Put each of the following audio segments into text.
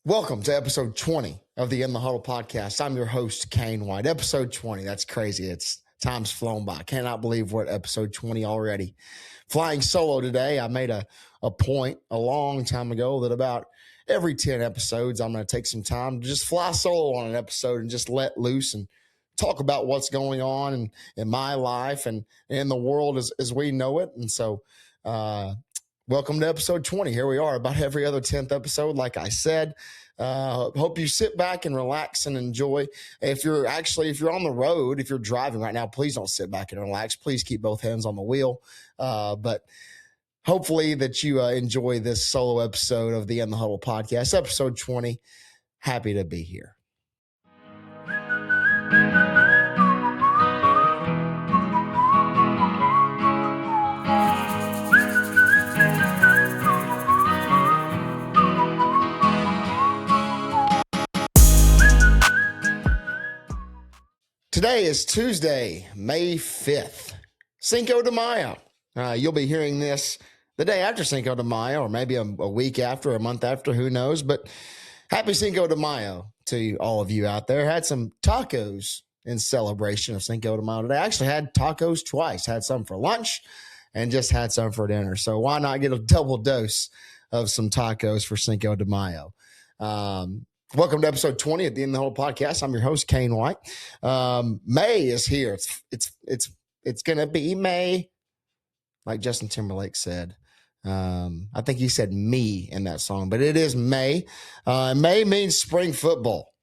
Welcome to episode 20 of the In the Huddle podcast. I'm your host, Cain White. Episode 20. That's crazy. Time's flown by. Cannot believe we're at episode 20 already. Flying solo today. I made a point a long time ago that about every 10 episodes, I'm going to take some time to just fly solo on an episode and just let loose and talk about what's going on in my life and in the world as we know it. And so, welcome to episode 20. Here we are, about every other 10th episode, like I said. Hope you sit back and relax and enjoy. If you're on the road, if you're driving right now, please don't sit back and relax. Please keep both hands on the wheel. But hopefully that you enjoy this solo episode of the In the Huddle podcast, episode 20. Happy to be here. Today is Tuesday, May 5th, Cinco de Mayo. You'll be hearing this the day after Cinco de Mayo, or maybe a week after, a month after, who knows. But happy Cinco de Mayo to all of you out there. Had some tacos in celebration of Cinco de Mayo today. I actually had tacos twice. Had some for lunch and just had some for dinner. So why not get a double dose of some tacos for Cinco de Mayo? Welcome to episode 20 of the In the Huddle podcast. I'm your host, Cain White. May is here. It's gonna be May, like Justin Timberlake said. I think he said me in that song, but it is May. May means spring football.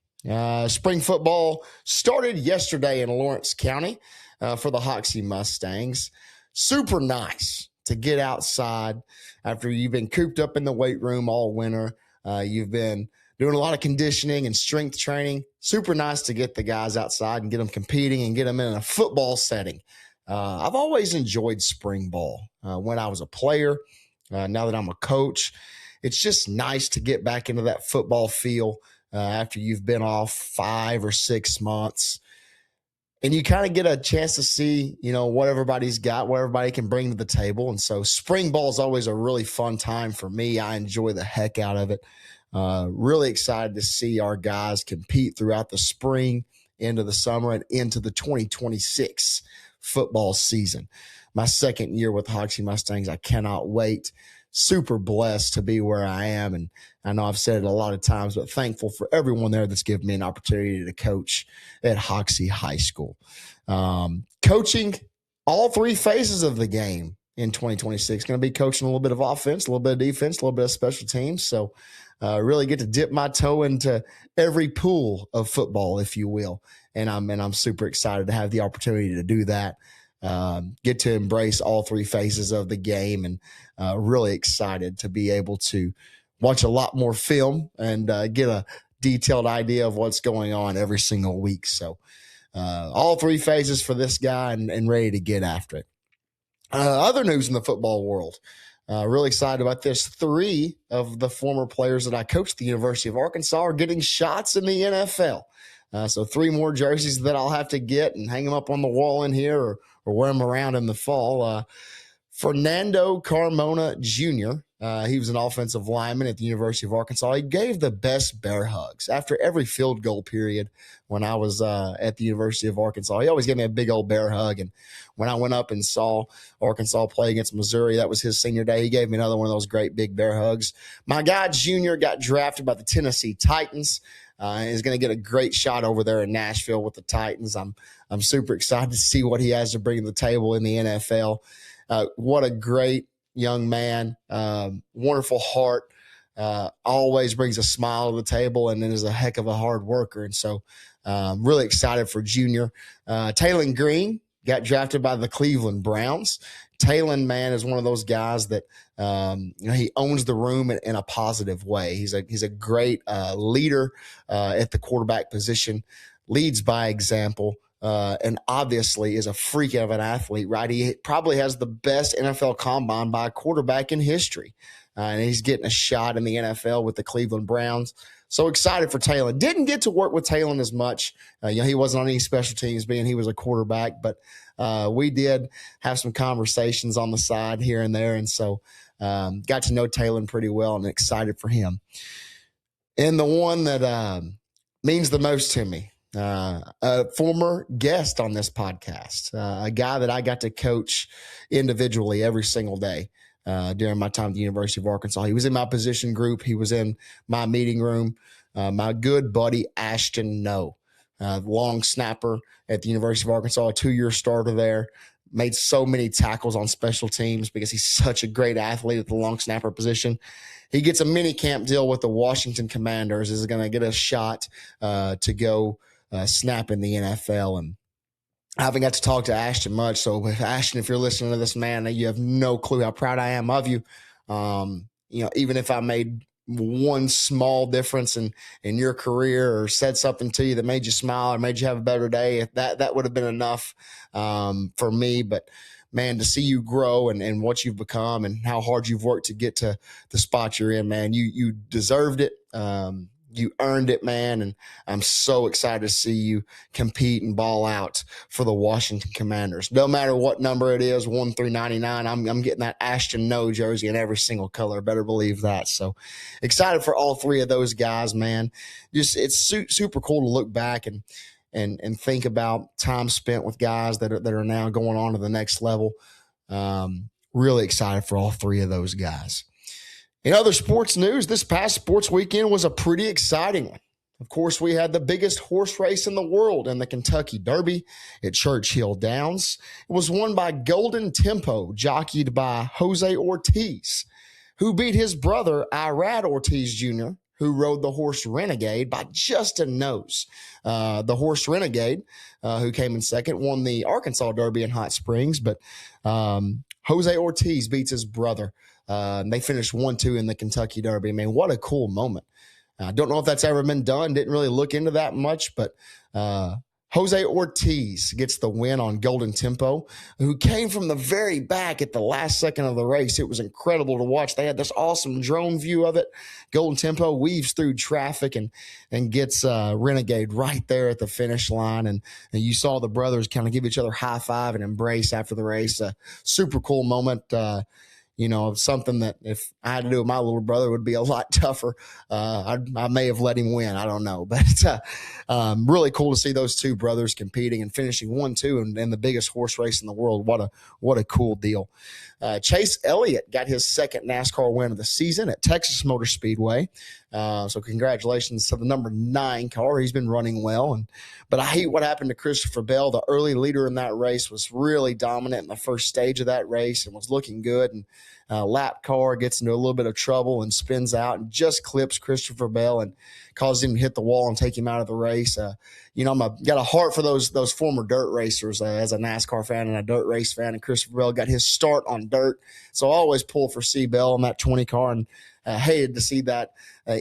Spring football started yesterday in Lawrence County for the Hoxie Mustangs. Super nice to get outside after you've been cooped up in the weight room all winter. You've been doing a lot of conditioning and strength training. Super nice to get the guys outside and get them competing and get them in a football setting. I've always enjoyed spring ball when I was a player. Now that I'm a coach, it's just nice to get back into that football feel after you've been off 5 or 6 months. And you kind of get a chance to see, what everybody's got, what everybody can bring to the table. And so spring ball is always a really fun time for me. I enjoy the heck out of it. Really excited to see our guys compete throughout the spring, into the summer, and into the 2026 football season. My second year with the Hoxie Mustangs, I cannot wait. Super blessed to be where I am. And I know I've said it a lot of times, but thankful for everyone there that's given me an opportunity to coach at Hoxie High School. Coaching all three phases of the game in 2026. Going to be coaching a little bit of offense, a little bit of defense, a little bit of special teams. So really get to dip my toe into every pool of football, if you will. And I'm super excited to have the opportunity to do that. Get to embrace all three phases of the game, and really excited to be able to watch a lot more film and get a detailed idea of what's going on every single week. So all three phases for this guy, and ready to get after it. Other news in the football world. Really excited about this. 3 of the former players that I coached at the University of Arkansas are getting shots in the NFL. So 3 more jerseys that I'll have to get and hang them up on the wall in here, or wear them around in the fall. Fernando Carmona Jr., he was an offensive lineman at the University of Arkansas. He gave the best bear hugs after every field goal period when I was at the University of Arkansas. He always gave me a big old bear hug. And when I went up and saw Arkansas play against Missouri, that was his senior day, he gave me another one of those great big bear hugs. My guy, Junior, got drafted by the Tennessee Titans. Is going to get a great shot over there in Nashville with the Titans. I'm super excited to see what he has to bring to the table in the NFL. What a great young man, wonderful heart, always brings a smile to the table, and then is a heck of a hard worker. And so really excited for Junior. Taylon Green got drafted by the Cleveland Browns. Taylon, man, is one of those guys that he owns the room in a positive way. He's a great leader at the quarterback position, leads by example, and obviously is a freak of an athlete, right? He probably has the best NFL combine by a quarterback in history, and he's getting a shot in the NFL with the Cleveland Browns. So excited for Taylon. Didn't get to work with Taylon as much. He wasn't on any special teams, being he was a quarterback, but we did have some conversations on the side here and there, and so got to know Taylon pretty well and excited for him. And the one that means the most to me, a former guest on this podcast, a guy that I got to coach individually every single day during my time at the University of Arkansas. He was in my position group. He was in my meeting room. My good buddy, Ashton Noe, long snapper at the University of Arkansas, a 2-year starter there. Made so many tackles on special teams because he's such a great athlete at the long snapper position. He gets a mini camp deal with the Washington Commanders. Is going to get a shot to go snap in the NFL. And I haven't got to talk to Ashton much. So, Ashton, if you're listening to this, man, you have no clue how proud I am of you. Even if I made one small difference in your career or said something to you that made you smile or made you have a better day, that would have been enough for me. But man, to see you grow and what you've become and how hard you've worked to get to the spot you're in, man, you deserved it. You earned it, man, and I'm so excited to see you compete and ball out for the Washington Commanders. No matter what number it is, 1 through 99, I'm getting that Ashton Noe jersey in every single color. Better believe that. So excited for all three of those guys, man. Just it's super cool to look back and think about time spent with guys that are now going on to the next level. Really excited for all three of those guys. In other sports news, this past sports weekend was a pretty exciting one. Of course, we had the biggest horse race in the world in the Kentucky Derby at Churchill Downs. It was won by Golden Tempo, jockeyed by Jose Ortiz, who beat his brother, Irad Ortiz Jr., who rode the horse Renegade by just a nose. The horse Renegade, who came in second, won the Arkansas Derby in Hot Springs, but Jose Ortiz beats his brother. They finished 1-2 in the Kentucky Derby. I mean, what a cool moment. I don't know if that's ever been done. Didn't really look into that much, but Jose Ortiz gets the win on Golden Tempo, who came from the very back at the last second of the race. It was incredible to watch. They had this awesome drone view of it. Golden Tempo weaves through traffic and gets Renegade right there at the finish line. And you saw the brothers kind of give each other high five and embrace after the race. Super cool moment. Something that if I had to do with my little brother would be a lot tougher. I may have let him win. I don't know. But it's really cool to see those two brothers competing and finishing 1-2 in the biggest horse race in the world. What a cool deal. Chase Elliott got his second NASCAR win of the season at Texas Motor Speedway. So congratulations to the number 9 car. He's been running well. But I hate what happened to Christopher Bell. The early leader in that race was really dominant in the first stage of that race and was looking good. And lap car gets into a little bit of trouble and spins out and just clips Christopher Bell and causes him to hit the wall and take him out of the race. Got a heart for those former dirt racers as a NASCAR fan and a dirt race fan. And Christopher Bell got his start on dirt. So I always pull for C. Bell on that 20 car and hated to see that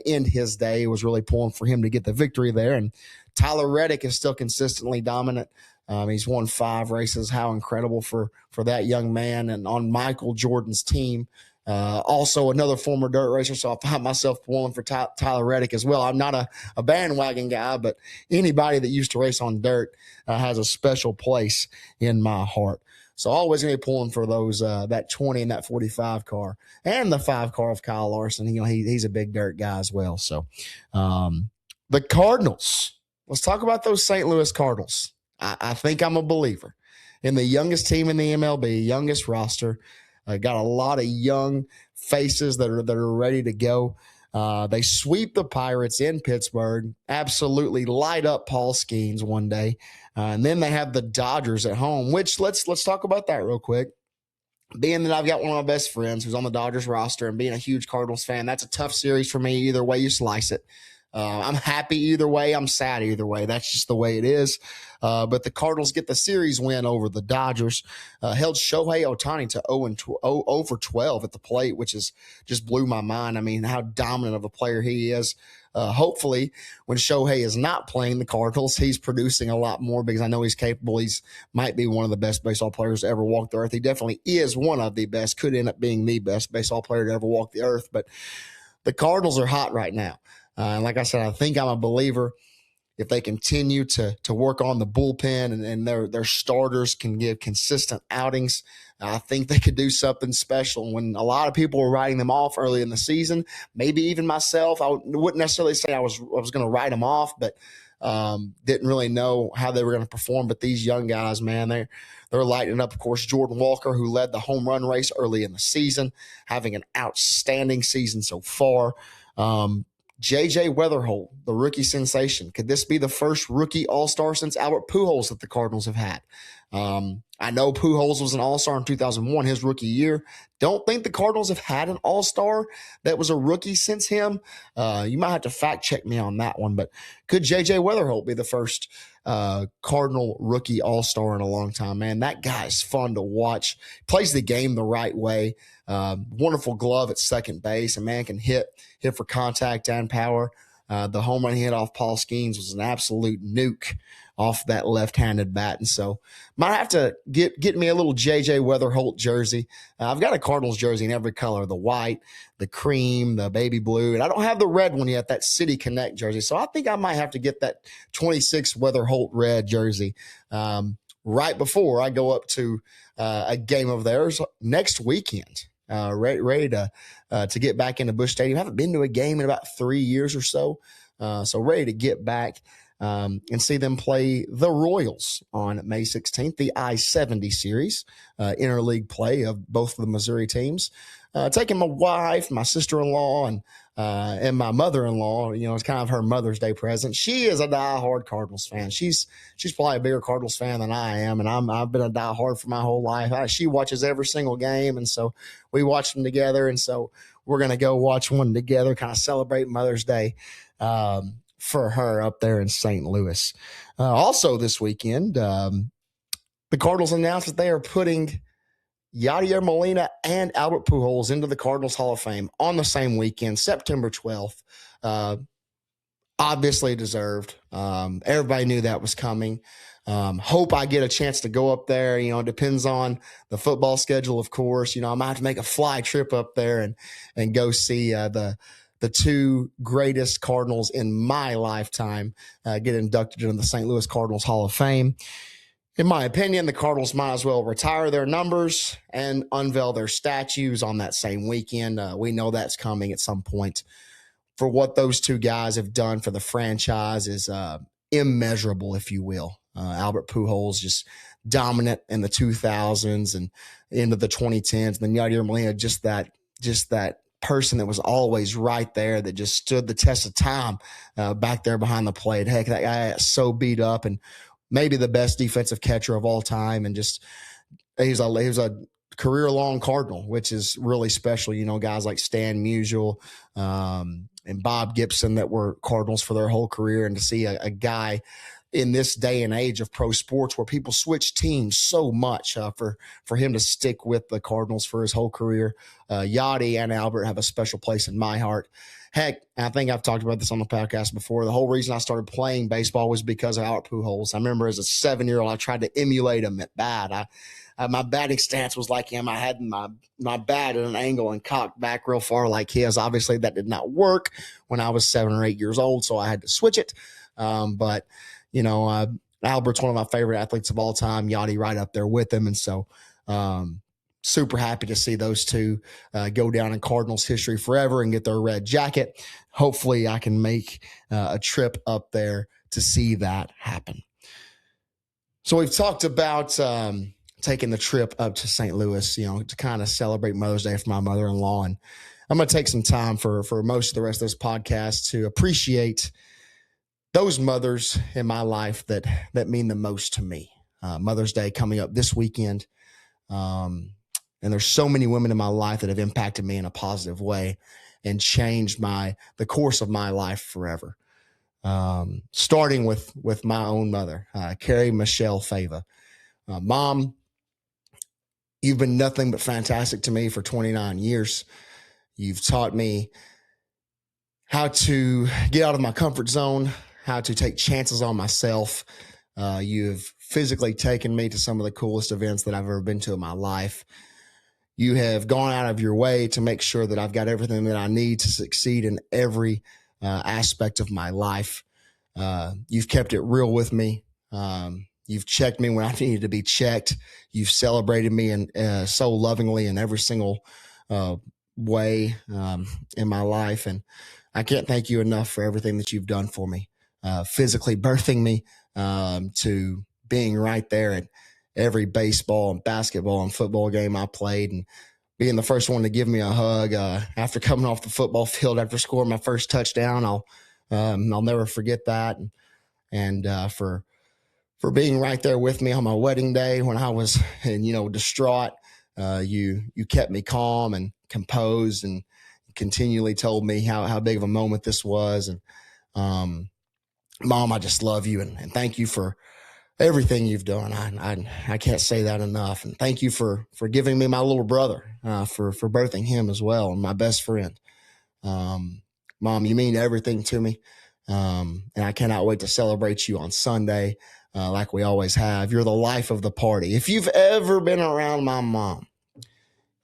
end his day. It was really pulling for him to get the victory there. And Tyler Reddick is still consistently dominant. He's won 5 races. How incredible for that young man. And on Michael Jordan's team, also another former dirt racer. So I find myself pulling for Tyler Reddick as well. I'm not a bandwagon guy, but anybody that used to race on dirt has a special place in my heart. So always going to be pulling for those that 20 and that 45 car and the 5 car of Kyle Larson. He's a big dirt guy as well. So the Cardinals. Let's talk about those St. Louis Cardinals. I think I'm a believer in the youngest team in the MLB, youngest roster. Got a lot of young faces that are ready to go. They sweep the Pirates in Pittsburgh, absolutely light up Paul Skeens one day. And then they have the Dodgers at home, which let's talk about that real quick. Being that I've got one of my best friends who's on the Dodgers roster and being a huge Cardinals fan, that's a tough series for me either way you slice it. I'm happy either way. I'm sad either way. That's just the way it is. But the Cardinals get the series win over the Dodgers. Held Shohei Ohtani to 0 for 12 at the plate, which is just blew my mind. I mean, how dominant of a player he is. Hopefully, when Shohei is not playing the Cardinals, he's producing a lot more because I know he's capable. He's might be one of the best baseball players to ever walk the earth. He definitely is one of the best. Could end up being the best baseball player to ever walk the earth. But the Cardinals are hot right now. And like I said, I think I'm a believer if they continue to work on the bullpen and their starters can give consistent outings, I think they could do something special. When a lot of people were writing them off early in the season, maybe even myself, I wouldn't necessarily say I was going to write them off, but didn't really know how they were going to perform. But these young guys, man, they're lighting up. Of course, Jordan Walker, who led the home run race early in the season, having an outstanding season so far. J.J. Weatherholt, the rookie sensation. Could this be the first rookie all-star since Albert Pujols that the Cardinals have had? I know Pujols was an all-star in 2001, his rookie year. Don't think the Cardinals have had an all-star that was a rookie since him. You might have to fact check me on that one, but could J.J. Weatherholt be the first Cardinal rookie all-star in a long time? Man, that guy is fun to watch. Plays the game the right way. Wonderful glove at second base. A man can hit for contact and power. The home run he hit off Paul Skeens was an absolute nuke off that left-handed bat. And so might have to get me a little J.J. Weatherholt jersey. I've got a Cardinals jersey in every color, the white, the cream, the baby blue. And I don't have the red one yet, that City Connect jersey. So I think I might have to get that 26 Weatherholt red jersey right before I go up to a game of theirs next weekend. Ready to get back into Busch Stadium. Haven't been to a game in about 3 years or so. So ready to get back and see them play the Royals on May 16th, the I-70 series, interleague play of both of the Missouri teams. Taking my wife, my sister-in-law, and my mother-in-law. It's kind of her Mother's Day present. She is a diehard Cardinals fan. She's probably a bigger Cardinals fan than I am, and I've been a diehard for my whole life. She watches every single game, and so we watch them together. And so we're gonna go watch one together, kind of celebrate Mother's Day for her up there in St. Louis. Also this weekend, the Cardinals announced that they are putting Yadier Molina and Albert Pujols into the Cardinals Hall of Fame on the same weekend, September 12th. Obviously deserved. Everybody knew that was coming. Hope I get a chance to go up there. It depends on the football schedule, of course. I might have to make a fly trip up there and go see the two greatest Cardinals in my lifetime get inducted into the St. Louis Cardinals Hall of Fame. In my opinion, the Cardinals might as well retire their numbers and unveil their statues on that same weekend. We know that's coming at some point. For what those two guys have done for the franchise is immeasurable, if you will. Albert Pujols just dominant in the 2000s and into the 2010s. And then Yadier Molina, just that person that was always right there, that just stood the test of time back there behind the plate. Heck, that guy is so beat up, and maybe the best defensive catcher of all time. And just he was a career-long Cardinal, which is really special. Guys like Stan Musial and Bob Gibson that were Cardinals for their whole career. And to see a guy in this day and age of pro sports where people switch teams so much, for him to stick with the Cardinals for his whole career. Yachty and Albert have a special place in my heart. Heck, I think I've talked about this on the podcast before. The whole reason I started playing baseball was because of Albert Pujols. I remember as a 7-year-old, I tried to emulate him at bat. My batting stance was like him. I had my bat at an angle and cocked back real far like his. Obviously, that did not work when I was 7 or 8 years old, so I had to switch it. But Albert's one of my favorite athletes of all time. Yachty right up there with him. And so super happy to see those two go down in Cardinals history forever and get their red jacket. Hopefully I can make a trip up there to see that happen. So we've talked about taking the trip up to St. Louis, to kind of celebrate Mother's Day for my mother-in-law. And I'm going to take some time for most of the rest of this podcast to appreciate those mothers in my life that mean the most to me. Mother's Day coming up this weekend. And there's so many women in my life that have impacted me in a positive way and changed the course of my life forever. Starting with my own mother, Carrie Michelle Fava. Mom, you've been nothing but fantastic to me for 29 years. You've taught me how to get out of my comfort zone, how to take chances on myself. You've physically taken me to some of the coolest events that I've ever been to in my life. You have gone out of your way to make sure that I've got everything that I need to succeed in every aspect of my life. You've kept it real with me. You've checked me when I needed to be checked. You've celebrated me and so lovingly in every single uh, way in my life. And I can't thank you enough for everything that you've done for me, physically birthing me to being right there at every baseball and basketball and football game I played, and being the first one to give me a hug after coming off the football field after scoring my first touchdown. I'll never forget that. And for being right there with me on my wedding day when I was, distraught. You kept me calm and composed and continually told me how big of a moment this was. And Mom, I just love you and thank you for everything you've done. I can't say that enough. And thank you for giving me my little brother, for birthing him as well, and my best friend. Mom, you mean everything to me. And I cannot wait to celebrate you on Sunday, like we always have. You're the life of the party. If you've ever been around my mom,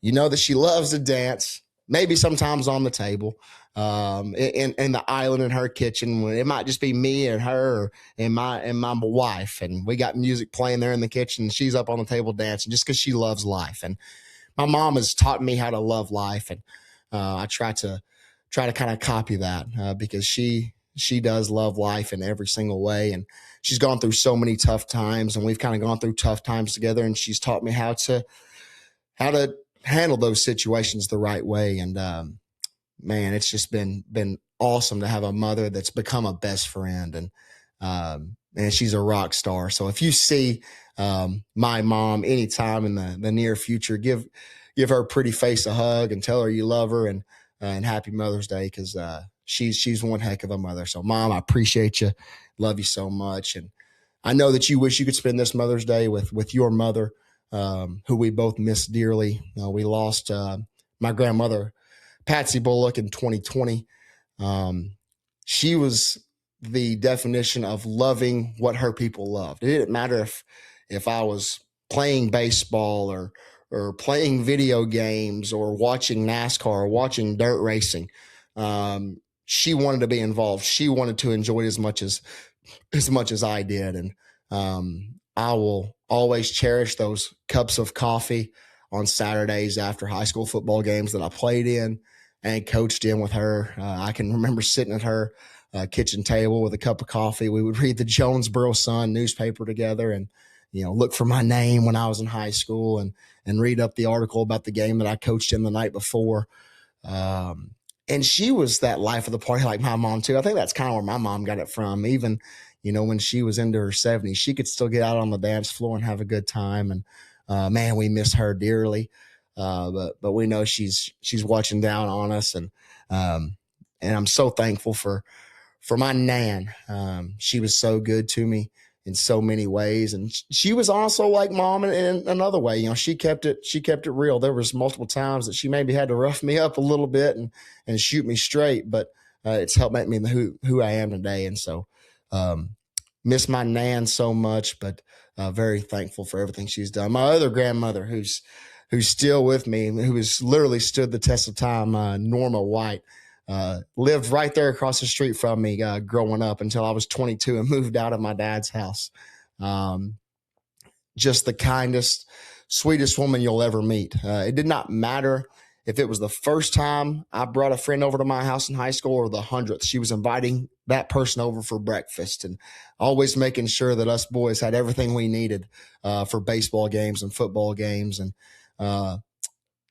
you know that she loves to dance, maybe sometimes on the table, in the island in her kitchen. It might just be me and her and my wife, and we got music playing there in the kitchen. And she's up on the table dancing just because she loves life. And my mom has taught me how to love life, and I try to kind of copy that because she does love life in every single way. And she's gone through so many tough times, and we've kind of gone through tough times together. And she's taught me how to handle those situations the right way. And man, it's just been awesome to have a mother that's become a best friend. And she's a rock star. So if you see my mom anytime in the near future, give her pretty face a hug and tell her you love her, and happy Mother's Day, because she's one heck of a mother. So Mom, I appreciate you. Love you so much. And I know that you wish you could spend this Mother's Day with your mother, who we both miss dearly. We lost my grandmother, Patsy Bullock, in 2020. She was the definition of loving what her people loved. It didn't matter if I was playing baseball or playing video games or watching NASCAR or watching dirt racing. She wanted to be involved. She wanted to enjoy it as much as I did. And I will always cherish those cups of coffee on Saturdays after high school football games that I played in and coached in with her. I can remember sitting at her kitchen table with a cup of coffee. We would read the Jonesboro Sun newspaper together and, look for my name when I was in high school and read up the article about the game that I coached in the night before. And she was that life of the party like my mom too. I think that's kind of where my mom got it from. Even, when she was into her 70s, she could still get out on the dance floor and have a good time. And man, we miss her dearly. But we know she's watching down on us. And I'm so thankful for my Nan. She was so good to me in so many ways. And she was also like Mom in another way. She kept it real. There was multiple times that she maybe had to rough me up a little bit and shoot me straight, but it's helped make me who I am today. And so miss my Nan so much, but very thankful for everything she's done. My other grandmother who's still with me, who has literally stood the test of time, Norma White, lived right there across the street from me growing up until I was 22 and moved out of my dad's house. Just the kindest, sweetest woman you'll ever meet. It did not matter if it was the first time I brought a friend over to my house in high school or the 100th. She was inviting that person over for breakfast and always making sure that us boys had everything we needed for baseball games and football games. And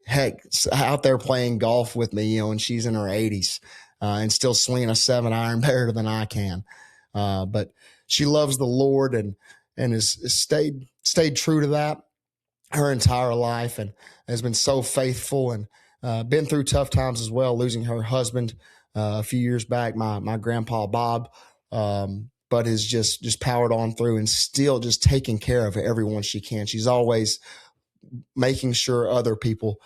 heck, out there playing golf with me, and she's in her 80s and still swinging a 7-iron better than I can. But she loves the Lord and has stayed true to that her entire life, and has been so faithful, and been through tough times as well, losing her husband a few years back, my grandpa Bob, but has just powered on through and still just taking care of everyone she can. She's always making sure other people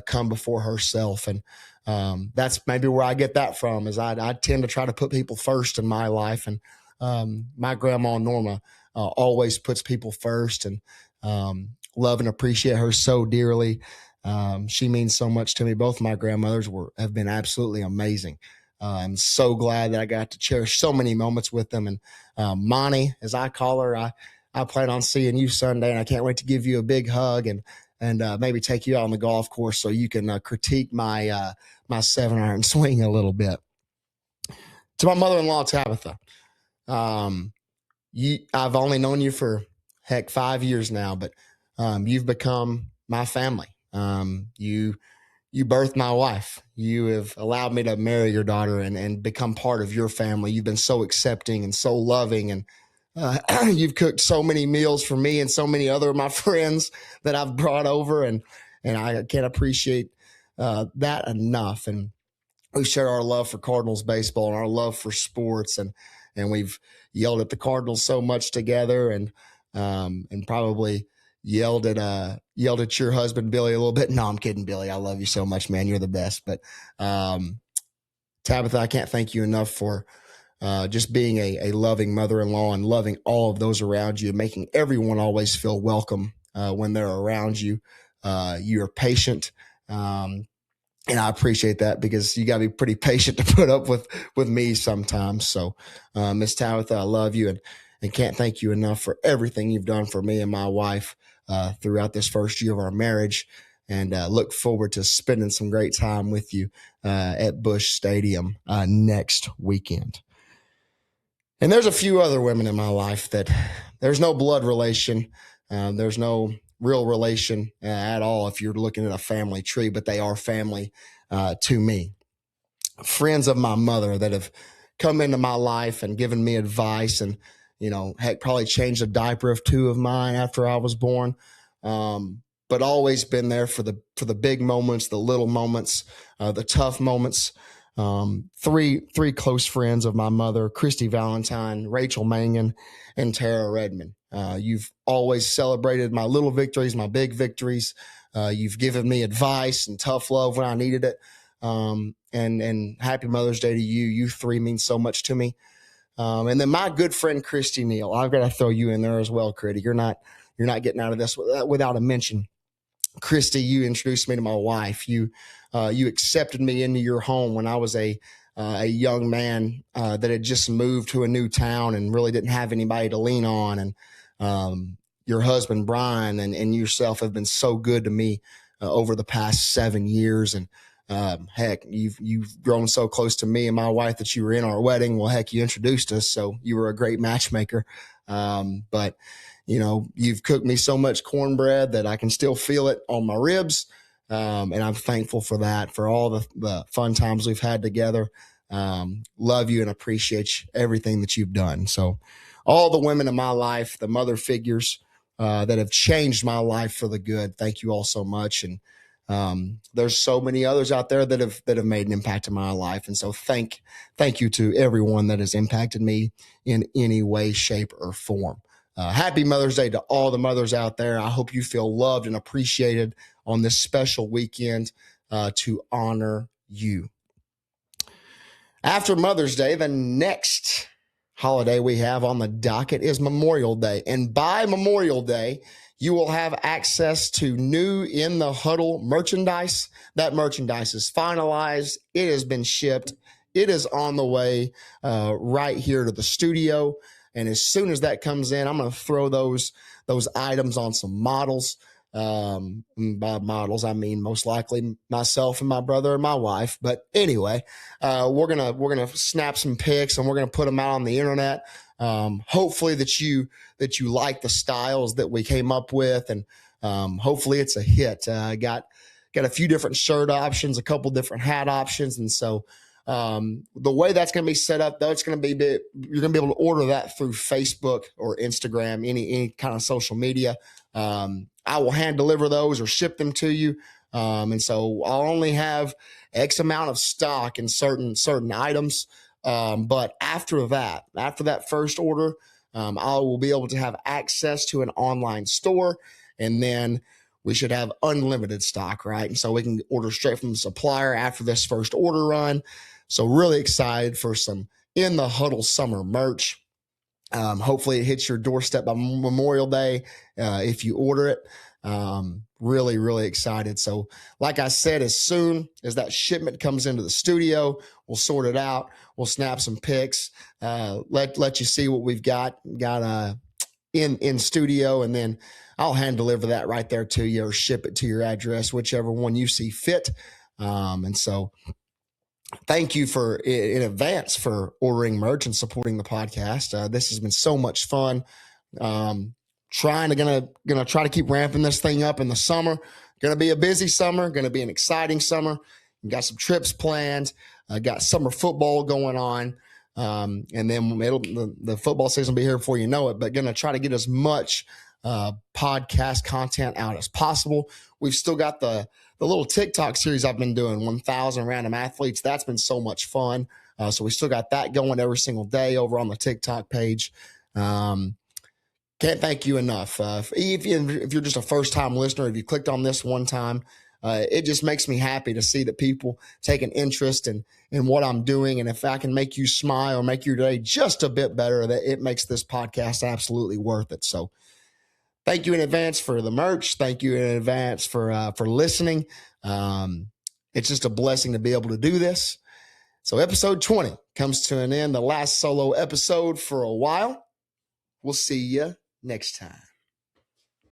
come before herself. And that's maybe where I get that from, is I tend to try to put people first in my life. And my grandma Norma always puts people first, and love and appreciate her so dearly. She means so much to me. Both my grandmothers have been absolutely amazing I'm so glad that I got to cherish so many moments with them. And Monty, as I call her, I plan on seeing you Sunday, and I can't wait to give you a big hug and maybe take you out on the golf course so you can critique my 7-iron swing a little bit. To my mother-in-law, Tabitha, I've only known you for 5 years now, but you've become my family. You birthed my wife. You have allowed me to marry your daughter and become part of your family. You've been so accepting and so loving, and you've cooked so many meals for me and so many other of my friends that I've brought over, and I can't appreciate that enough. And we share our love for Cardinals baseball and our love for sports, and we've yelled at the Cardinals so much together, and probably yelled at your husband Billy a little bit. No, I'm kidding, Billy. I love you so much, man. You're the best. But Tabitha, I can't thank you enough for just being a loving mother-in-law and loving all of those around you, and making everyone always feel welcome when they're around you. You're patient. And I appreciate that, because you got to be pretty patient to put up with me sometimes. So, Miss Tabitha, I love you and can't thank you enough for everything you've done for me and my wife throughout this first year of our marriage. And look forward to spending some great time with you at Busch Stadium next weekend. And there's a few other women in my life that there's no blood relation. There's no real relation at all if you're looking at a family tree, but they are family to me. Friends of my mother that have come into my life and given me advice, and heck, probably changed a diaper of 2 of mine after I was born, but always been there for the big moments, the little moments, the tough moments. Three close friends of my mother: Christy Valentine, Rachel Mangan, and Tara Redmond. You've always celebrated my little victories, my big victories. You've given me advice and tough love when I needed it. And happy Mother's Day to you. You 3 mean so much to me. And then my good friend Christy Neal. I've got to throw you in there as well, Critty. You're not getting out of this without a mention. Christy, you introduced me to my wife. You accepted me into your home when I was a young man that had just moved to a new town and really didn't have anybody to lean on. And your husband, Brian, and yourself have been so good to me over the past 7 years. And heck, you've grown so close to me and my wife that you were in our wedding. Well, heck, you introduced us, so you were a great matchmaker. But you've cooked me so much cornbread that I can still feel it on my ribs. And I'm thankful for that, for all the fun times we've had together. Love you and appreciate everything that you've done. So all the women in my life, the mother figures that have changed my life for the good, thank you all so much. And there's so many others out there that have made an impact in my life. And so thank you to everyone that has impacted me in any way, shape, or form. Happy Mother's Day to all the mothers out there. I hope you feel loved and appreciated on this special weekend to honor you. After Mother's Day, the next holiday we have on the docket is Memorial Day. And by Memorial Day, you will have access to new In the Huddle merchandise. That merchandise is finalized. It has been shipped. It is on the way right here to the studio. And as soon as that comes in, I'm going to throw those items on some models. By models, I mean most likely myself and my brother and my wife. But anyway, we're gonna snap some pics and we're gonna put them out on the internet. Hopefully that you like the styles that we came up with, and hopefully it's a hit. Got a few different shirt options, a couple different hat options, and so the way that's going to be set up, though, it's going to be you're going to be able to order that through Facebook or Instagram, any kind of social media. I will hand deliver those or ship them to you. And so I'll only have X amount of stock in certain items. But after that first order, I will be able to have access to an online store, and then we should have unlimited stock, right? And so we can order straight from the supplier after this first order run. So really excited for some In the Huddle summer merch. Hopefully it hits your doorstep by Memorial Day if you order it. Really, really excited. So like I said, as soon as that shipment comes into the studio, we'll sort it out. We'll snap some pics, let you see what we've got in studio, and then I'll hand deliver that right there to you or ship it to your address, whichever one you see fit. And so thank you in advance for ordering merch and supporting the podcast. This has been so much fun. Gonna try to keep ramping this thing up in the summer. Gonna be a busy summer. Gonna be an exciting summer. Got some trips planned. Got summer football going on. And then the football season will be here before you know it, but going to try to get as much podcast content out as possible. We've still got the little TikTok series I've been doing, 1,000 Random Athletes. That's been so much fun. So we still got that going every single day over on the TikTok page. Can't thank you enough. If you're just a first-time listener, if you clicked on this one time, it just makes me happy to see that people take an interest in what I'm doing. And if I can make you smile or make your day just a bit better, that it makes this podcast absolutely worth it. So thank you in advance for the merch. Thank you in advance for listening. It's just a blessing to be able to do this. So episode 20 comes to an end, the last solo episode for a while. We'll see you next time.